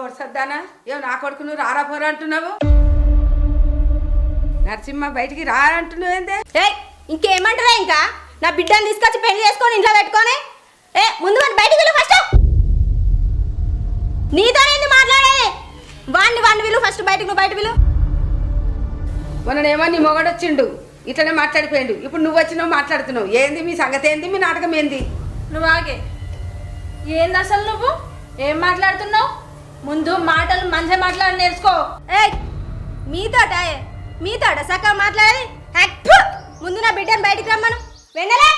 వస్తానా? ఏమో నా కొడుకు నువ్వు రారా పోరా అంటున్నావు. నరసింహ బయటికి రా అంటున్నావు ఏందే? ఇంకేమంటారా? ఇంకా నా బిడ్డను తీసుకొచ్చి పెళ్లి చేసుకొని ఇంట్లో పెట్టుకొని ముందు వాడిని బయటికి వెళ్ళు ఫస్ట్. నీతోనే మాట్లాడేది. వాడిని విలు ఫస్ట్ బయటకు. నువ్వు బయట విలు. మొన్ననేమో నీ మొగడు వచ్చిండు, ఇట్లనే మాట్లాడిపోయిండు. ఇప్పుడు నువ్వు వచ్చినావు మాట్లాడుతున్నావు. ఏంది మీ సంగతి? ఏంది మీ నాటకం? ఏంది? నువ్వు ఆగే. ఏంది అసలు నువ్వు ఏం మాట్లాడుతున్నావు? ముందు మాటలు మంచిగా మాట్లాడి నేర్చుకో. మీతోట సగం మాట్లాడేది. ముందు నా బిడ్డను బయటికి రమ్మను. వెన్నెలా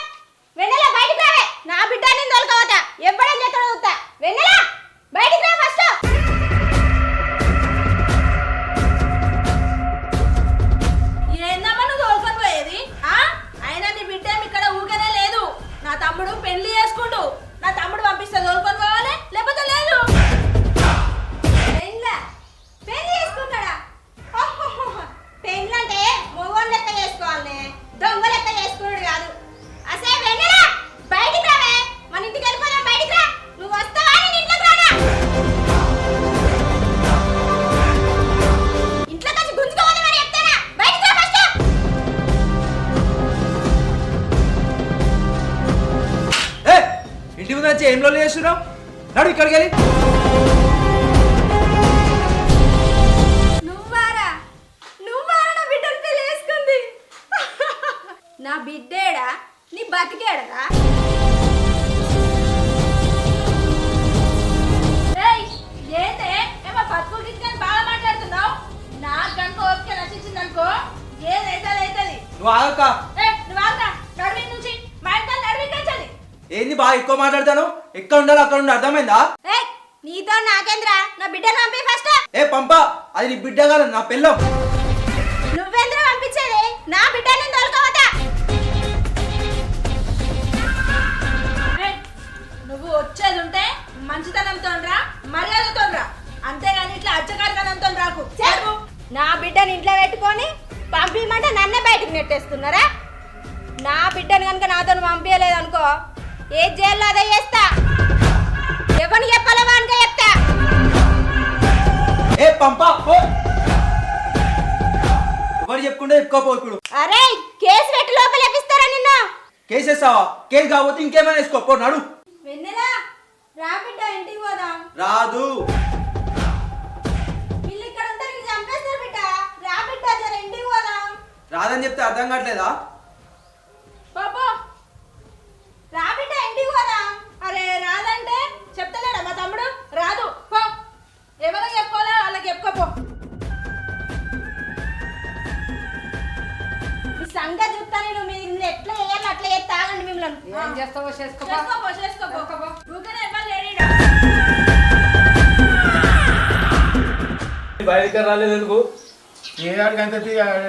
బయటికి రావే. నా బిడ్డని తోలుకోవతా ఎప్పుడని చెప్తాడు చూస్తా. వెన్నెలా బయటికి రా ఫస్ట్. ఏందమ్మా నువ్వు తోలుకొని పోయేది? అయినా నీ బిడ్డ ఇక్కడ ఊకనే లేదు. నా తమ్ముడు పెళ్లి చేసుకుంటూ నా తమ్ముడు పంపిస్తే తోలుకొని పోవాలి, లేకపోతే లేదు. పెళ్లి చేసుకుంటాడా? పెళ్ళంటే మొగోళ్ళు లెక్క చేసుకోవాలి, దొంగ లెక్క చేసుకున్నాడు కాదు. అసే వెన్నెలా బయటికి రావే. మన ఇంటికి వెళ్ళిపోదాం. బయటికి రా. నువ్వు వస్తావా? నేను ఇంట్లోకి రాను. వచ్చి ఏం లోలు చేస్తున్నావు? నడు ఇక్కడికి వెళ్ళి. నువ్వారా నా బిడ్డను పెళ్లి చేసుకుంది. నా బిడ్డేడా నీ బతికేడరా? ఏంటే ఏమో బతుకు గిట్టుకొని బాగా మాట్లాడుతున్నావు. నాకు కనుక ఓపిక నచ్చింది అనుకో ఏదైతే అవుతుంది. నువ్వు ఆగక్క. నువ్వు ఆగరా నడివి నుంచి మా ఇంట్లో నడివి కంచాలి. ఏంది బాగా ఎక్కువ మాట్లాడతాను? ఎక్కడ ఉండాలి అక్కడ ఉండి అర్థమైందా? నీతో నాకేంద్రా నా బిడ్డను పంపి ఫస్ట్. పంప, అది నీ బిడ్డ కాదు నా పిల్లం. నువ్వేంద్ర పంపించేది నా బిడ్డని తోలుకోవద్దా? నువ్వు వచ్చేది ఉంటే మంచితనంతో రా, మర్యాదతో రా, అంతేగాని ఇట్లా అచ్చకారితనంతో రాకు. నా బిడ్డని ఇంట్లో పెట్టుకొని పంపించమంటే నన్నే బయటకు నెట్టేస్తున్నారా? నా బిడ్డను కనుక నాతో పంపించలేదు అనుకో ఏ జైల్లో అదే చేస్తా. ఎవరిని చెప్పాలో వానికే చెప్తా. పంప ఎవరు చెప్పుకుంటే చెప్పుకోపో. ఇప్పుడు అరే కేసు పెట్టి లోపలేపిస్తారా నిన్ను? కేసు వేస్తావా? కేసు కాకపోతే ఇంకేమైనా వేసుకోపో. నడు. వెన్నెలా రా బిడ్డ ఇంటికి పోదాం. రాదు. వీళ్ళు ఇక్కడ ఉంటే నీకు చంపేస్తారు బిడ్డ. రా బిడ్డ జర ఇంటికి పోదాం. రాదని చెప్తే అర్థం కావట్లేదా? బాబో రా బిడ్డ ఇంటికి పోదాం. అరే రాదంటే చెప్తలేడా మా తమ్ముడు? రాదు పో. ఎవరికి చెప్పుకోవాలో వాళ్ళకి చెప్పుకోపో. ఈ సంగతి చూస్తా నేను. మీరు ఎట్లా వేయాలి అట్లా వేసి తాగండి మిమ్మల్ని. ఏం చేస్తావో చేసుకోపో. చేసుకోపో. ఊరికనే ఎవరు లేడీ. బయటకి రాలేదు ఎందుకు? ఏ ఆడికంత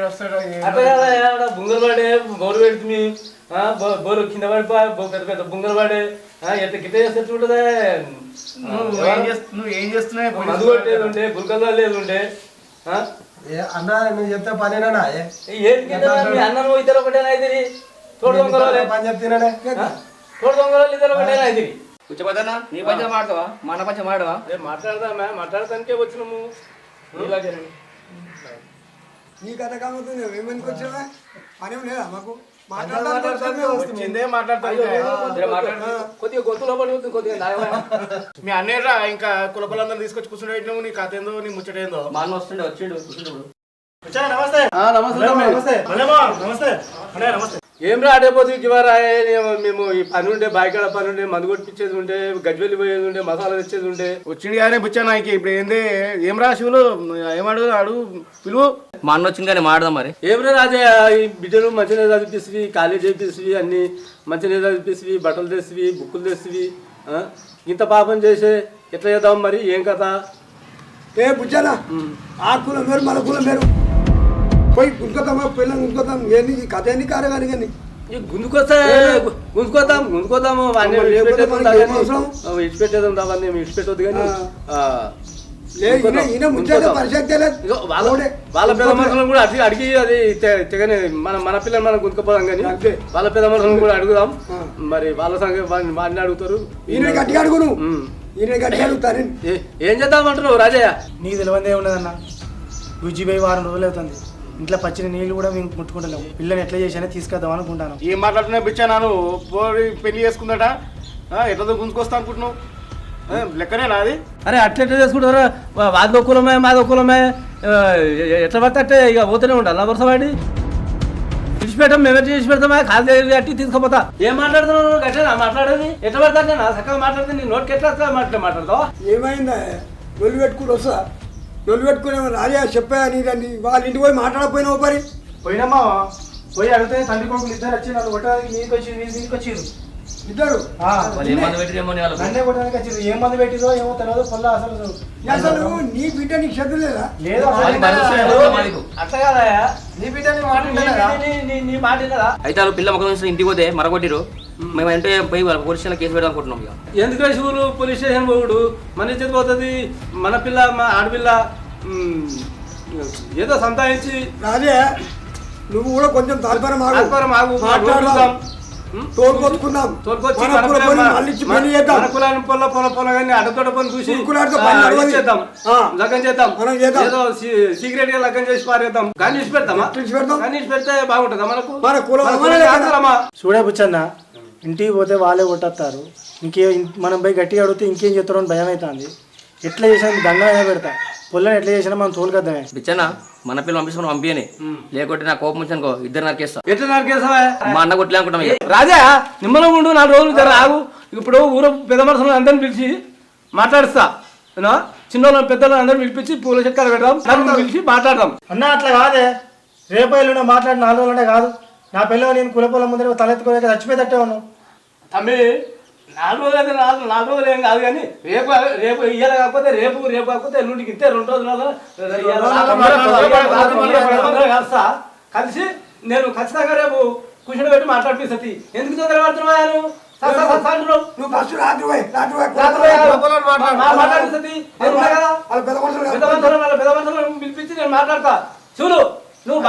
వస్తాడో అట్లా బుంగలు పడే బోరు పెడుతుంది. బోరు కింద పడిపోయి పెద్ద పెద్ద బుంగలు పడే ఎట్లా గిట్ట చేస్తే చూడదే. నువ్వు ఏం చేస్తున్నావు? మందు కొట్టేది ఉండే, బుల్కల్లో లేదు ఉండే. అన్న నువ్వు చెప్తే పనేనా? మీ అన్నం ఇద్దరు ఒకటేనా ఇది? తోడు దొంగలు పని చెప్తున్నానే. తోడు దొంగలు ఇద్దరు ఒకటేనా ఇది? కూర్చోపోతానా? నీ పంచం మాడతావా? మన పంచం మాడవా? మాట్లాడదామా? మాట్లాడటానికే వచ్చినాము. నీ కథ కామవుతుంది. ఏమనికి వచ్చావా? పనేం లేదా మాకు? వచ్చిందే మాట్లాడతాను. కొద్దిగా గొంతులో పడి కొద్దిగా మీ అన్నయ్య ఇంకా కులపలందరూ తీసుకొచ్చి కూర్చుంటే నీ కథ ఏందో నీ ముచ్చట ఏందో. మా అన్న వస్తుండే వచ్చిండు. నమస్తే. నమస్తే. నమస్తే. నమస్తే. ఏం రాడేపోతే ఇవాళ మేము ఈ పని ఉండే బాయికాడ పని ఉండే, మందు కొట్టించేది ఉండే, గజ్వెల్లి పోయేది ఉండే, మసాలా తెచ్చేది ఉండే. వచ్చింది కానీ బుచ్చా నాకు ఇప్పుడు ఏంది ఏం రా శివులు ఏమడుగు అడుగు పిలువు. మా అన్న వచ్చింది కానీ మాడదాం మరి. ఏం రా రాజే ఈ బిడ్డలు మంచిగా చదివిపిస్తుంది, కాలేజ్ చేపిస్తుంది, అన్ని మంచిగా చదివిపిస్తుంది, బట్టలు తెస్తుంది, బుక్కులు తెస్తుంది. ఇంత పాపం చేసే ఎట్లా చేద్దాం మరి? ఏం కథ? ఏ బుజ్జానా ఆ కులం వేరు మన కులం వేరు. పోయి గుంజుకోతామా పిల్లలు గుంజుకోతాం. ఏంది ఈ కథ ఎన్ని కారు కానీ కానీ గుంజుకోతాము ఇడిచిపెట్టేదాం దాన్ని ఇడిచిపెట్టద్దు కానీ వాళ్ళ పెద్ద మనుషులను కూడా అడిగి అడిగి అది తెగనే మన పిల్లలు మనం గుంజుకోపోదాం కానీ వాళ్ళ పెద్ద మనుషులను కూడా అడుగుదాం. మరి వాళ్ళ సంగతి వాడిని అడుగుతారు. గట్టిగా అడుగును. గట్టిగా అడుగుతారు. ఏం చేద్దామంటున్నావు రాజయ్య? నీకు తెలియదే ఉన్నదన్న. గుజ్జిపోయి వారం రోజులు అవుతుంది. ఇంట్లో పచ్చిన నీళ్ళు కూడా మేము ముట్టుకుంటలేము. పిల్లని ఎట్లా చేసినా తీసుకొద్దాం అనుకుంటాను. ఏం మాట్లాడుతున్నా బిచ్చా? నాను పెళ్లి చేసుకుందట ఎట్లా గుంజుకొస్తా అనుకుంటున్నావు? లెక్కనేనా అది? అరే అట్లా చేసుకుంటారా? వాదో కులమే మాదో కులమే ఎట్లా పడితే ఇక పోతూనే ఉండాలి నా వరుస వాడి. విడిచిపెట్టాం మేము ఎట్లా చేసి పెడతామా? కాలు దగ్గర కట్టి తీసుకుపోతా. ఏం మాట్లాడుతున్నావు? గట్టినా మాట్లాడేది? ఎట్లా పడతా నా చక్కగా మాట్లాడితే నీ నోటికి ఎట్లా మాట్లాడతావా? ఏమైందా నొల్లు పెట్టుకుని వస్తా? నొల్లు పెట్టుకునే రాజా చెప్పా నీదండి. వాళ్ళ ఇంటికి పోయి మాట్లాడకపోయినావు పరి. పోయినమ్మా పోయి అడిగితే తండ్రి కొడుకులు ఇద్దరు వచ్చి నన్ను కొట్టడానికి నీకు వచ్చి ఇద్దరు నన్నే కొట్టడానికి వచ్చి ఏం మంది పెట్టిదో ఏమో తెలియదు. పొల్ల అసలు నీ బిడ్డ నీకు శ్రద్ధ లేదా? లేదు అట్లా కదా నీ బిడ్డ నీ మాట కదా. అయితే వాళ్ళు పిల్ల ముఖం నుంచి ఇంటికి పోతే మరగొట్టిరు. మేము అంటే పోయి పోలీస్ స్టేషన్ కేసు పెడదాం అనుకుంటున్నాం. ఇక ఎందుకు శివులు పోలీస్ స్టేషన్ పోవుడు? మన ఇచ్చేది పోతుంది. మన పిల్ల మా ఆడపిల్ల ఏదో సంతాయించి. రాజే నువ్వు కూడా కొంచెం తాత్పరం మాట్లాడుదాం. తోలుకొచ్చుకుందాం. అడగొడ పని చూసి లగ్గం చేద్దాం. ఏదో సీక్రెట్ గా లగ్గం చేసి పారేద్దాం. కానీ పెడతామా? కానీ పెడితే బాగుంటుందా మనకు? చూడే బుచ్చన్న ఇంటికి పోతే వాళ్ళే కొట్టేస్తారు. మనం పోయి గట్టిగా అడిగితే ఇంకేం చెప్తారో అని భయం అవుతుంది. ఎట్లా చేసినా దండం అయినా పెడతా, పొల్లని ఎట్లా చేసినా మనం తోలుకొద్దామే. బిచ్చనా మన పిల్లలు పంపించుకుని పంపియని, లేకుంటే నా కోపం వచ్చానుకో ఇద్దరు నరికేస్తా. ఎట్లా నరికేస్తావా? మా అన్న కొట్లే అనుకుంటాం. రాజా నిమ్మలం ఉండు, 4 రోజులు జర ఆగు. ఇప్పుడు ఊరు పెద్ద మనుషులను అందరిని పిలిచి మాట్లాడుస్తా. చిన్నోళ్ళని పెద్దలను అందరిని పిలిపించి పూల చెక్కలు పెడదాం, పిలిచి మాట్లాడదాం. అన్న అట్లా కాదే, రేపు ఎల్లుండి మాట్లాడి 4 రోజులు అంటే కాదు. నా పిల్లలు నేను కులపొల ముందర తలెత్తుకోలేక చచ్చిపోయేటట్టే ఉన్నాను. తమ్మి 4 రోజులు అయితే 4 రోజులు ఏం కాదు, కానీ రేపు రేపు ఇయ్యాల కాకపోతే రేపు కాకపోతే ఎల్లుండికి ఇంతే 2 రోజులలో కలుస్తా. కలిసి నేను ఖచ్చితంగా రేపు కూర్చొని పెట్టి మాట్లాడిపిస్తుంది. ఎందుకు తొందర పడుతున్నావు? నువ్వు ఫస్ట్ రాత్రి పోయి మాట్లాడిస్తుంది. పెద్ద మనుషులను పిలిపించి నేను మాట్లాడతా. చూడు నువ్వు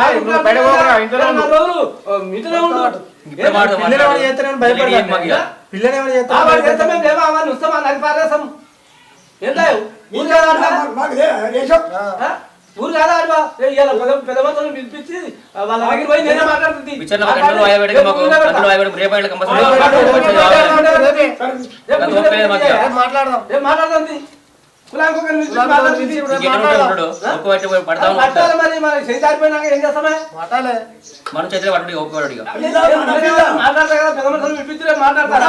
ఇంట్లోనే ఉండు. ఊరు కాదా పెద్ద మనుషులను పిలిపించి వాళ్ళ దగ్గర పోయి నేనే మాట్లాడుతుంది. మాట్లాడదాం ఏం చేస్తామే? మనం చేతిలో పట్టుడి ఒప్పుకోడిగా మాట్లాడతా కదా, పెద్ద మనుషులు పిలిపించి మాట్లాడతారు.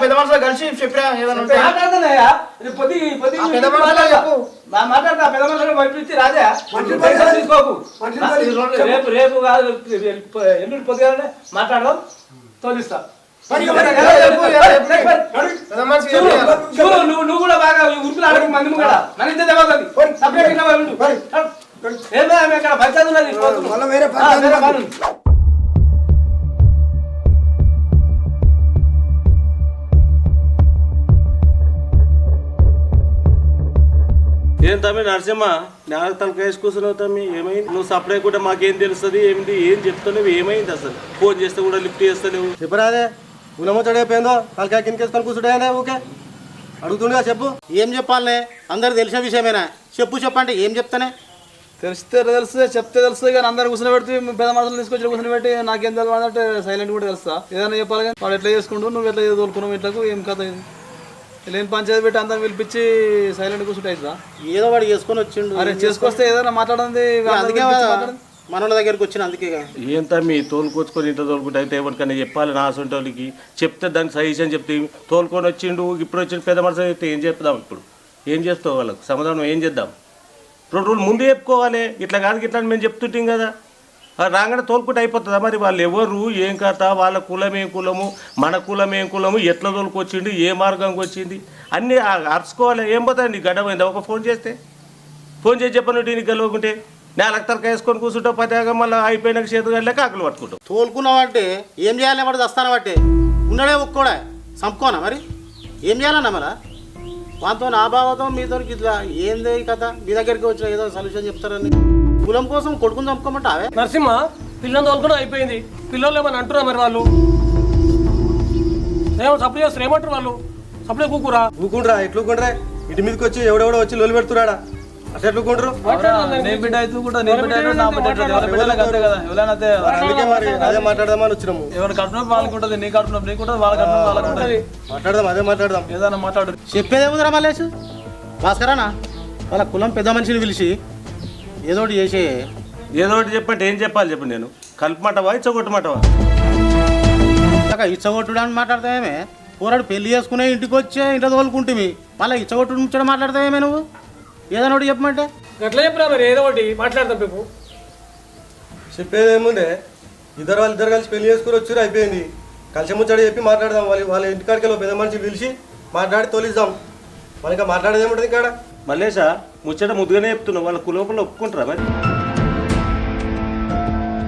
పెద్ద మనుషులు కలిసి చెప్పినా మాట్లాడుతున్నాయా? మాట్లాడతా పెద్ద మనుషులు పంపించి రాజా తీసుకోకు. రేపు కాదు ఎల్లుండి పొద్దుగానే మాట్లాడదాం, తోలిస్తా. నువ్వు కూడా బాగా ఉరుకులు ఆడకు మంది కూడా మన ఇంత దెబ్బతుంది. ఇక్కడ పంచాయతీ ఉన్నది. ఏం తమ్మి నరసింహ నాకు తలకేసి కూర్చున్నావు తమ్మి, ఏమైంది? నువ్వు సప్లై కూడా మాకేం తెలుస్తుంది? ఏమిటి ఏం చెప్తున్నావు? ఏమైంది అసలు? ఫోన్ చేస్తే కూడా లిఫ్ట్ చేస్తలేవు. చెప్పరాదే, ఉనమొచ్చడైపోయిందో తలకాయ కిందకేసుకొని కూర్చుంటాయనే ఊకే అడుగుతుండగా చెప్పు. ఏం చెప్పాలనే? అందరు తెలిసిన విషయమేనా? చెప్పంటే ఏం చెప్తానే? తెలిస్తే తెలుస్తుంది, చెప్తే తెలుస్తుంది. కానీ అందరు కూర్చొని పెడితే పెద్ద మనుషులు తీసుకొచ్చి కూర్చొని పెట్టి నాకేం తెలియదు అంటే సైలెంట్ కూడా తెలుస్తా. ఏదైనా చెప్పాలి కానీ వాడు ఎట్లా చేసుకుంటూ నువ్వు ఎట్లా తోలుకున్నావు ఇట్లకు ఏం కథ ఇది? లేని పంచాయతీ పెట్టి అందరం పిలిపించి సైలెంట్ కూర్చుంటే అవుతుందా? ఏదో వాడు చేసుకొని వచ్చిండు. అరే చేసుకొస్తే ఏదైనా మాట్లాడింది మన దగ్గరికి వచ్చిన అందుకే. ఏం తమ్మి తోలుకొచ్చుకొని ఇంట్లో తోలుకుంటే అయితే ఎవరికైనా చెప్పాలి. నా సొంత వాళ్ళకి చెప్తే దానికి సజెషన్ చెప్తే తోలుకొని వచ్చిండు, ఇప్పుడు వచ్చిన పెద్ద మనుషులు అయితే ఏం చెప్దాం? ఇప్పుడు ఏం చేస్తావు? వాళ్ళకు సమాధానం ఏం చేద్దాం? 2 రోజులు ముందు చెప్పుకోవాలి. ఇట్లా కాదు ఇట్లా మేము చెప్తుంటాం కదా, రాగానే తోలుకుంటే అయిపోతుందా? మరి వాళ్ళు ఎవరు, ఏం కథ, వాళ్ళ కులం ఏం కులము, మన కులం ఏం కులము, ఎట్లా తోలుకొచ్చిండు, ఏ మార్గంకి వచ్చింది అన్నీ అరుచుకోవాలి. ఏం పోతుంది? నీకు గడ్డమైందా? ఒక ఫోన్ చేస్తే ఫోన్ చేసి చెప్పను నీకు గెలవకుంటే 4 తరక వేసుకొని కూర్చుంటావు. పతాగా మళ్ళీ అయిపోయినాక చేతులు వెళ్ళాక ఆకలి పట్టుకుంటావు. తోలుకున్నావంటే ఏం చేయాలి? వాడు వస్తాను బట్టే ఉన్నాడే ఒక్కడే చంపుకోనా? మరి ఏం చేయాలన్నా? మరి వాంతో నా భావంతో మీతో ఇట్లా ఏంది కథ? మీ దగ్గరికి వచ్చిన ఏదో సొల్యూషన్ చెప్తారని కులం కోసం కొడుకుని చంపుకోమంటావే? నరసింహ పిల్లలు తోలుకోవడం అయిపోయింది. పిల్లలు ఏమని అంటున్నా? మరి వాళ్ళు ఏమో సప్లై చేస్తారు, ఏమంటారు వాళ్ళు? సప్లై ఊకుండ్రా ఎట్లుకుండ్రా? ఇటు మీదకి వచ్చి ఎవడెవడో వచ్చి లోలు పెడుతున్నాడా? అట్లా ఎట్లుకుంటారు? అదే మాట్లాడదామని వచ్చినాము. ఎవరు కడుపునొప్పి వాళ్ళకి ఉంటుంది, నీ కడుపునొప్పి నీకుంటుంది, వాళ్ళ కడుపునొప్పి వాళ్ళకి ఉంటుంది. మాట్లాడదాం, అదే మాట్లాడదాం. ఏదైనా మాట్లాడు. చెప్పేదేముందిరా మల్లేష్? భాస్కరానా వాళ్ళ కులం పెద్ద మనిషిని పిలిచి ఏదో ఒకటి చేసే. ఏదో ఒకటి చెప్పంటే ఏం చెప్పాలి చెప్పండి? నేను కలుపుమంటవా ఇచ్చగొట్టమంటవా? ఇచ్చగొట్టుడు అని మాట్లాడతావేమే? పోరాడు పెళ్లి చేసుకునే ఇంటికి వచ్చే ఇంట్లో తోలుకుంటుంది, మళ్ళీ ఇచ్చగొట్టుడు ముచ్చడం మాట్లాడతావేమే నువ్వు? ఏదైనా ఒకటి చెప్పమంటే ఎట్లా చెప్పరా? మరి ఏదో ఒకటి మాట్లాడతాం. మేము చెప్పేది ఏముందే, వాళ్ళిద్దరు కలిసి పెళ్లి చేసుకుని వచ్చారు, అయిపోయింది. కలిసి ముచ్చట చెప్పి మాట్లాడదాం. వాళ్ళ ఇంటికాడికి పెద్ద మనిషి పిలిచి మాట్లాడి తోలిద్దాం. మనకి మాట్లాడేది ఏముంటుంది ఇక్కడ? మల్లేషా ముచ్చట ముద్దుగానే చెప్తున్నావు. వాళ్ళ కులోపల ఒప్పుకుంటారా? మరి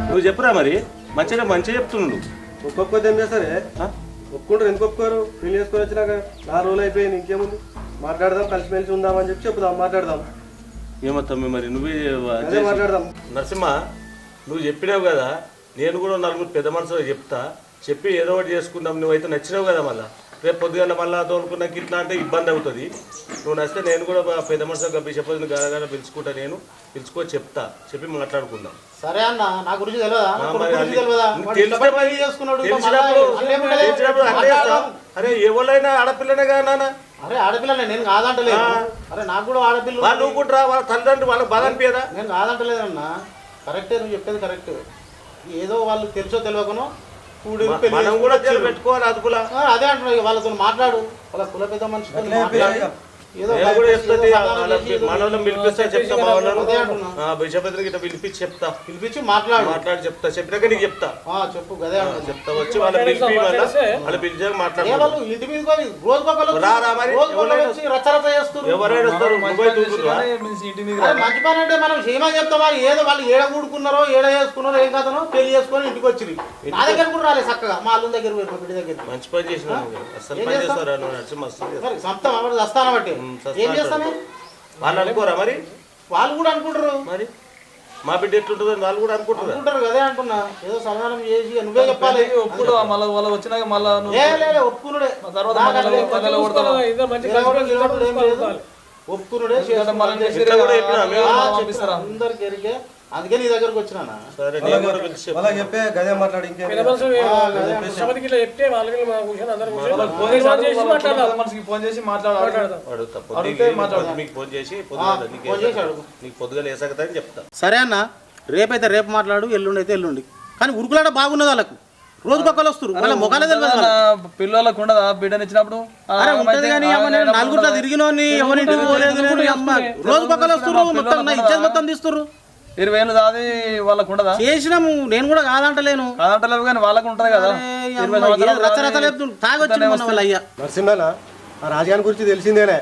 నువ్వు చెప్పురా. మరి మంచిగా చెప్తున్నావు. ఒక్కొక్కటి ఏం చేస్తారే? ఒప్పుకుంటారు. ఎందుకు ఒప్పుకోరు? పెళ్లి చేసుకొని వచ్చినాక 4 రోజులు అయిపోయింది, ఇంకేముంది? మాట్లాడదాం, కలిసి మెలిసి ఉందామని చెప్పి చెప్పుదాం, మాట్లాడదాం. ఏమొస్తాం మరి నువ్వే మాట్లాడదాం. నరసింహ నువ్వు చెప్పినావు కదా, నేను కూడా 4 పెద్ద మనుషులు చెప్తా, చెప్పి ఏదో ఒకటి చేసుకుందాం. నువ్వైతే నచ్చినావు కదా, మళ్ళీ రేపు పొద్దుగల మళ్ళీ తోలుకున్నాక ఇట్లా అంటే ఇబ్బంది అవుతుంది. నువ్వు నచ్చితే నేను కూడా పెద్ద మనుషులుగా బిషప్ని గానగానే పిలుచుకుంటా, నేను పిలుచుకొని చెప్తా, చెప్పి మాట్లాడుకుందాం. సరే అన్న, నా గురించి తెలియదా? అరే ఎవరైనా ఆడపిల్లనే కదా నాన్న. అరే ఆడపిల్లనే, నేను కాదంటలేదు. అరే నాకు కూడా ఆడపిల్ల వాళ్ళు ఊకుంటారా, వాళ్ళ తల్లిదండ్రులు వాళ్ళకి బాధ అనిపించదా? నేను కాదంటలేదన్నా, కరెక్టే నువ్వు చెప్పేది కరెక్ట్. ఏదో వాళ్ళు తెలుసో తెలియకనో మనం కూడా పెట్టుకోవాలి అదుపులా. అదే అంటున్నా, వాళ్ళతో మాట్లాడు, వాళ్ళ కుల పెద్ద మనిషితో మాట్లాడు. మనల్ని పిలిపిస్తా చెప్తా, బిషపత్రికి ఇట్లా పిలిపించి చెప్తా, పిలిపించి మాట్లాడి చెప్తా, చెప్పినాక నీకు చెప్తా. చెప్పు గదే చెప్తా, వచ్చి వాళ్ళ పిలిపి వాళ్ళు పిలిచాక మాట్లాడు. ఇంటి మీద రచ్చరచ్చ చేస్తారు. ఎవరైనా వస్తారు, మంచి పని అంటే మనం చేయమని చెప్తామా? ఏదో వాళ్ళు ఏడ కూడుకున్నారో ఏడ చేసుకున్నారో ఏం కథనో పెళ్లి చేసుకొని ఇంటికి వచ్చి నా దగ్గర కూడా రాలేదు చక్కగా, మా అల్లుని దగ్గర పోయి బిడ్డ దగ్గర. మంచి పని చేసిన అసలు పని చేస్తారా? సంతం అవ్వదు, వస్తాను బట్టి ఏం చేస్తాను. వాళ్ళు అనుకోరా మరి? వాళ్ళు కూడా అనుకుంటారు మరి, మా బిడ్డ ఎట్లుంటుందని వాళ్ళు కూడా అనుకుంటారు కదే అంటున్నా. ఏదో సమాధానం చేసి నువ్వే చెప్పాలి. ఒప్పుడు వాళ్ళు వచ్చినాక మళ్ళీ ఒప్పుకునుడే, ఒప్పుకునుడే అందరికి ఎరికే. అందుకే నీ దగ్గరకు వచ్చినా. సరే చెప్పే గదే మాట్లాడి ఫోన్ చేసి మీకు ఫోన్ చేసి నీకు పొద్దుగా వేసాకని చెప్తా. సరే అన్న, రేపైతే రేపు మాట్లాడు, ఎల్లుండి అయితే ఎల్లుండి. కానీ ఉరుకులాట బాగున్నది వాళ్ళకు, రోజు పక్కలు వస్తారు, వాళ్ళ ముఖాలే తెలియదు. పిల్లలకు ఉండదా బిడ్డనిచ్చినప్పుడు? నలుగురిలో తిరిగినోని ఎవరింటికి పోలేదు, రోజు పక్కలు వస్తారు, మొత్తం నా ఇచ్చేది మొత్తం తీస్తారు. 20,000 దాది వాళ్ళకు ఉండదా? చేసినాము, నేను కూడా కాదంటలేను కానీ వాళ్ళకు ఉంటది కదా. నరసింహన ఆ రాజగాని గురించి తెలిసిందేనే.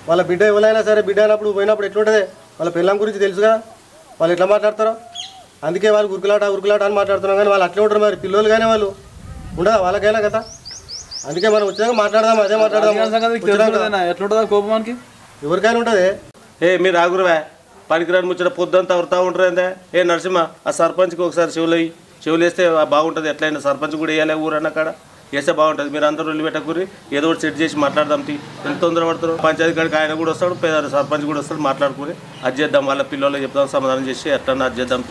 వాళ్ళ బిడ్డ ఎవరైనా సరే బిడ్డ అయినప్పుడు పోయినప్పుడు ఎట్లుంటుంది, వాళ్ళ పిల్లం గురించి తెలుసుగా, వాళ్ళు ఎట్లా మాట్లాడతారో. అందుకే వాళ్ళు ఉరుకులాట అని మాట్లాడుతున్నాం, కానీ వాళ్ళు అట్లే ఉంటారు. మరి పిల్లలు కానీ వాళ్ళు ఉండదా వాళ్ళకైనా కదా. అందుకే మనం వచ్చాక మాట్లాడదాం, అదే మాట్లాడదాం. ఎట్లుంటుందా కోపానికి? ఎవరికైనా ఉంటుంది. మీరు ఆగురువా, పనికిరాని ముచ్చట పొద్దుంతా అవుతా ఉంటారు ఏందే. నరసింహ, ఆ సర్పంచ్కి ఒకసారి చెవులు వేస్తే బాగుంటుంది. ఎట్లయినా సర్పంచ్ కూడా వేయాలి, ఊరన్న కాడ వేస్తే బాగుంటుంది. మీరు అందరూ వెళ్ళి పెట్టకూరి, ఏదో ఒకటి సెట్ చేసి మాట్లాడదాం. ఎంత తొందర పడతారు. పంచాయతీ కాడికి ఆయన కూడా వస్తాడు, సర్పంచ్ కూడా వస్తాడు, మాట్లాడుకుని అది చేద్దాం. వాళ్ళ పిల్లలకి చెప్తాం, సమాధానం చేసి ఎట్లన్నా అది చేద్దాం.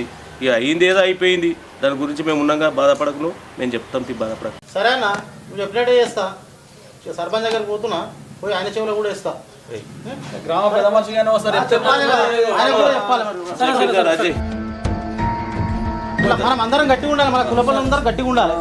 ఇక అయింది ఏదో అయిపోయింది, దాని గురించి మేము ఉన్నాగా, బాధపడకు, మేము చెప్తాం. బాధపడకు. సరే అన్న, నువ్వు చెప్పినట్టే చేస్తా. సర్పంచ్ దగ్గరికి పోతున్నా, పోయి ఆయన చెవులో కూడా ఇస్తా. గ్రామ పెద్ద మనిషిగానే వస్తారు, మనం అందరం గట్టిగా ఉండాలి, మన కులపలందరూ గట్టిగా ఉండాలి.